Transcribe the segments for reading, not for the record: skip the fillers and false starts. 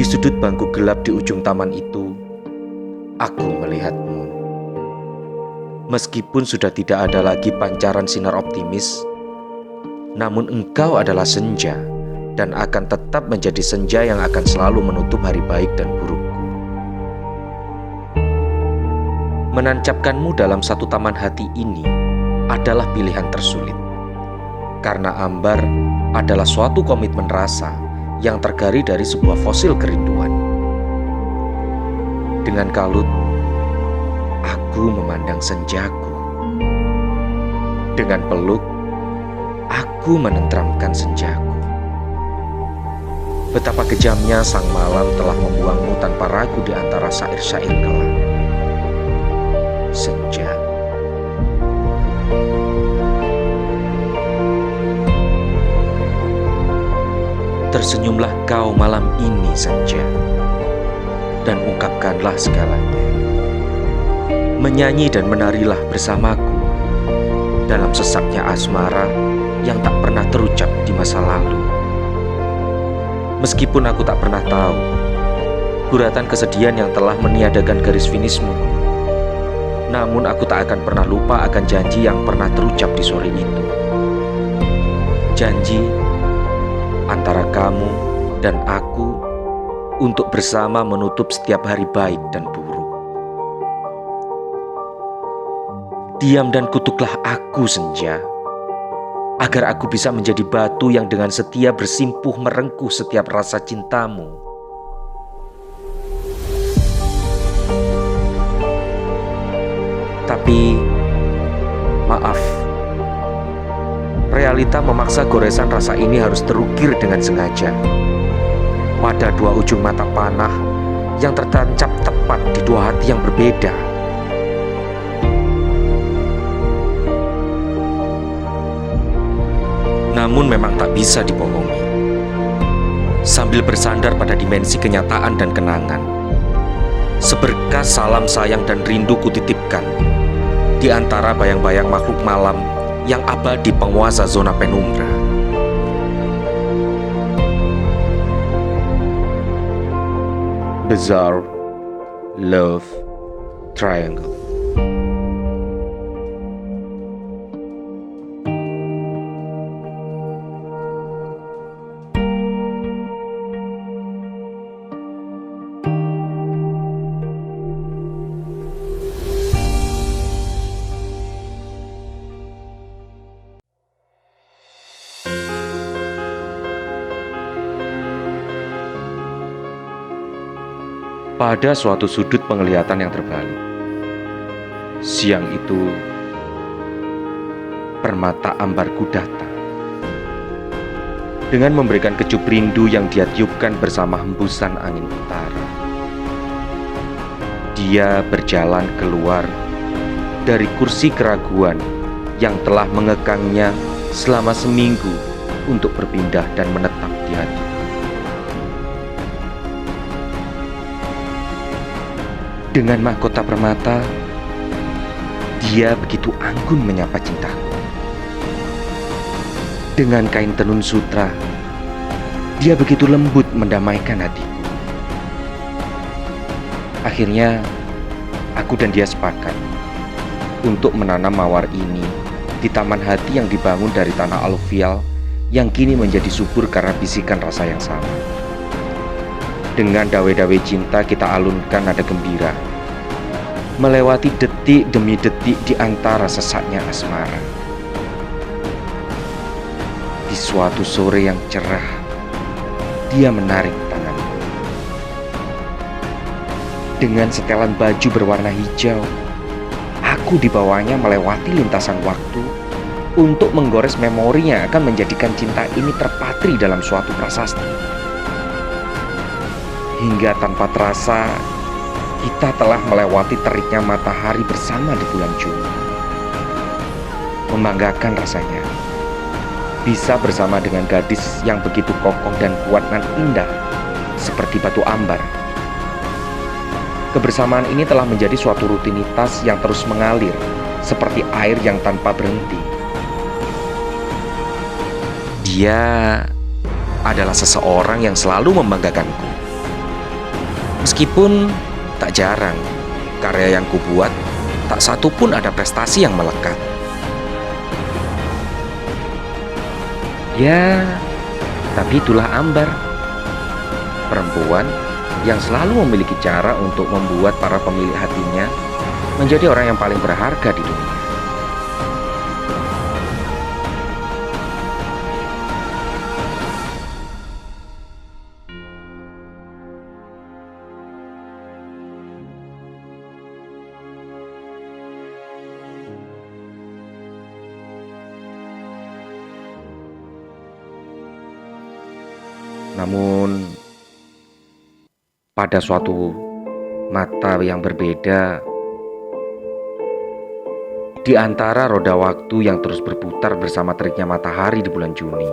Di sudut bangku gelap di ujung taman itu, aku melihatmu. Meskipun sudah tidak ada lagi pancaran sinar optimis, namun engkau adalah senja dan akan tetap menjadi senja yang akan selalu menutup hari baik dan burukku. Menancapkanmu dalam satu taman hati ini adalah pilihan tersulit, karena ambar adalah suatu komitmen rasa yang tergali dari sebuah fosil kerinduan. Dengan kalut, aku memandang senjaku. Dengan peluk, aku menenteramkan senjaku. Betapa kejamnya sang malam telah membuangmu tanpa ragu di antara syair-syair kelam. Senja. Tersenyumlah kau malam ini, senja, dan ungkapkanlah segalanya. Menyanyi dan menarilah bersamaku dalam sesaknya asmara yang tak pernah terucap di masa lalu. Meskipun aku tak pernah tahu guratan kesedihan yang telah meniadakan garis finishmu, namun aku tak akan pernah lupa akan janji yang pernah terucap di sore itu. Janji antara kamu dan aku untuk bersama menutup setiap hari baik dan buruk. Diam dan kutuklah aku, senja, agar aku bisa menjadi batu yang dengan setia bersimpuh merengkuh setiap rasa cintamu. Tapi, maaf, realita memaksa goresan rasa ini harus terukir dengan sengaja pada dua ujung mata panah yang tertancap tepat di dua hati yang berbeda. Namun memang tak bisa dibohongi. Sambil bersandar pada dimensi kenyataan dan kenangan, seberkas salam sayang dan rindu kutitipkan di antara bayang-bayang makhluk malam yang abadi penguasa zona penumbra. Bizarre Love Triangle. Pada suatu sudut penglihatan yang terbalik, siang itu permata ambarku datang dengan memberikan kecup rindu yang dia tiupkan bersama hembusan angin utara. Dia berjalan keluar dari kursi keraguan yang telah mengekangnya selama seminggu untuk berpindah dan menetap di hatiku. Dengan mahkota permata, dia begitu anggun menyapa cintaku. Dengan kain tenun sutra, dia begitu lembut mendamaikan hatiku. Akhirnya, aku dan dia sepakat untuk menanam mawar ini di taman hati yang dibangun dari tanah aluvial yang kini menjadi subur karena bisikan rasa yang sama. Dengan dawe-dawe cinta kita alunkan nada gembira, melewati detik demi detik di antara sesaknya asmara. Di suatu sore yang cerah, dia menarik tanganku. Dengan setelan baju berwarna hijau, aku dibawanya melewati lintasan waktu untuk menggores memori yang akan menjadikan cinta ini terpatri dalam suatu prasasti. Hingga tanpa terasa, kita telah melewati teriknya matahari bersama di bulan Juni. Membanggakan rasanya bisa bersama dengan gadis yang begitu kokoh dan kuat dan indah seperti batu ambar. Kebersamaan ini telah menjadi suatu rutinitas yang terus mengalir seperti air yang tanpa berhenti. Dia adalah seseorang yang selalu membanggakanku Meskipun tak jarang karya yang kubuat tak satu pun ada prestasi yang melekat. Ya, tapi itulah Ambar, perempuan yang selalu memiliki cara untuk membuat para pemilik hatinya menjadi orang yang paling berharga di dunia. Namun, pada suatu mata yang berbeda, di antara roda waktu yang terus berputar bersama teriknya matahari di bulan Juni,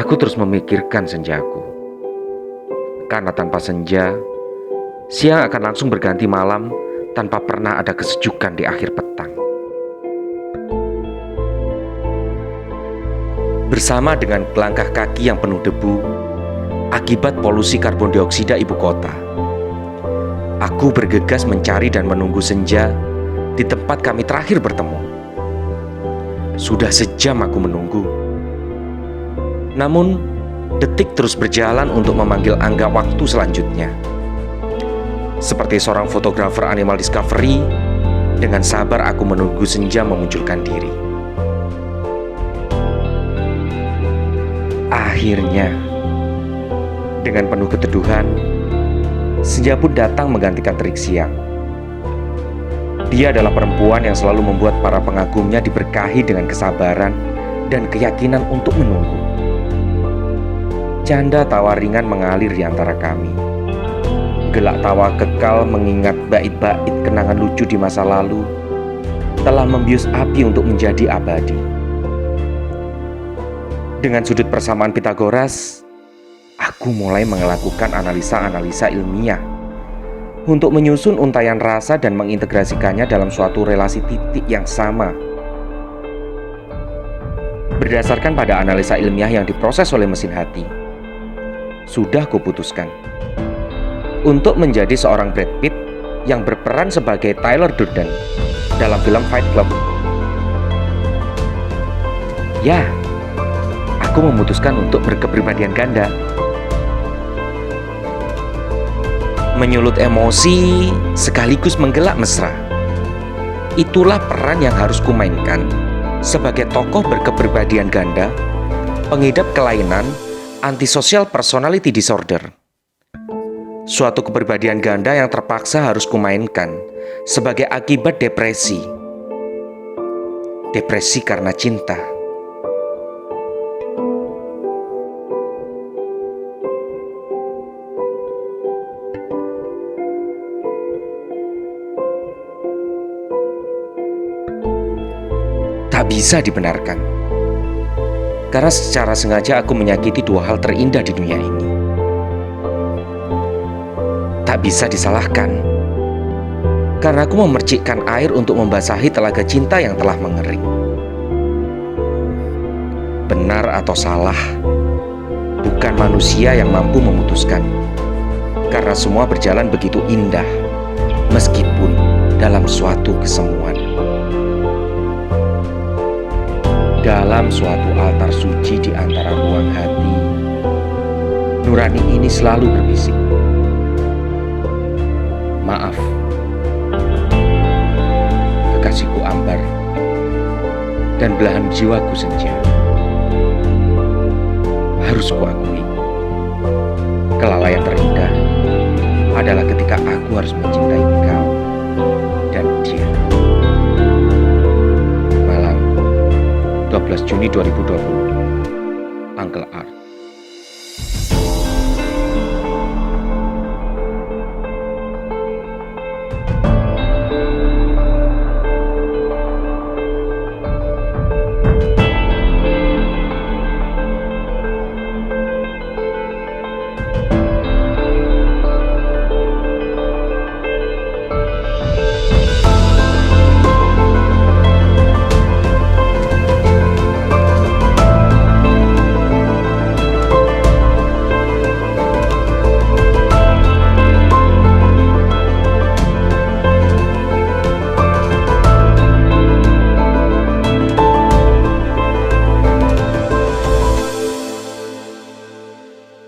aku terus memikirkan senjaku. Karena tanpa senja, siang akan langsung berganti malam tanpa pernah ada kesejukan di akhir petang. Bersama dengan langkah kaki yang penuh debu akibat polusi karbon dioksida ibu kota, aku bergegas mencari dan menunggu senja di tempat kami terakhir bertemu. Sudah sejam aku menunggu. Namun, detik terus berjalan untuk memanggil angka waktu selanjutnya. Seperti seorang fotografer animal discovery, dengan sabar aku menunggu senja memunculkan diri. Akhirnya, dengan penuh keteduhan, senja pun datang menggantikan terik siang. Dia adalah perempuan yang selalu membuat para pengagumnya diberkahi dengan kesabaran dan keyakinan untuk menunggu. Canda tawa ringan mengalir di antara kami. Gelak tawa kekal mengingat bait-bait kenangan lucu di masa lalu telah membius api untuk menjadi abadi. Dengan sudut persamaan Pitagoras, aku mulai melakukan analisa-analisa ilmiah untuk menyusun untaian rasa dan mengintegrasikannya dalam suatu relasi titik yang sama. Berdasarkan pada analisa ilmiah yang diproses oleh mesin hati, sudah kuputuskan untuk menjadi seorang Brad Pitt yang berperan sebagai Tyler Durden dalam film Fight Club. Ya, aku memutuskan untuk berkepribadian ganda. Menyulut emosi sekaligus menggelak mesra. Itulah peran yang harus kumainkan sebagai tokoh berkepribadian ganda, pengidap kelainan antisocial personality disorder. Suatu kepribadian ganda yang terpaksa harus kumainkan sebagai akibat depresi. Depresi karena cinta. Tak bisa dibenarkan, karena secara sengaja aku menyakiti dua hal terindah di dunia ini. Tak bisa disalahkan, karena aku memercikkan air untuk membasahi telaga cinta yang telah mengering. Benar atau salah, bukan manusia yang mampu memutuskan, karena semua berjalan begitu indah, meskipun dalam suatu kesemuan. Dalam suatu altar suci di antara ruang hati, nurani ini selalu berbisik, "Maaf, kekasihku Ambar, dan belahan jiwaku senja. Harus kuakui, kelalaian terindah adalah ketika aku harus mencintai kau dan dia." 12 Juni 2020, Uncle Art.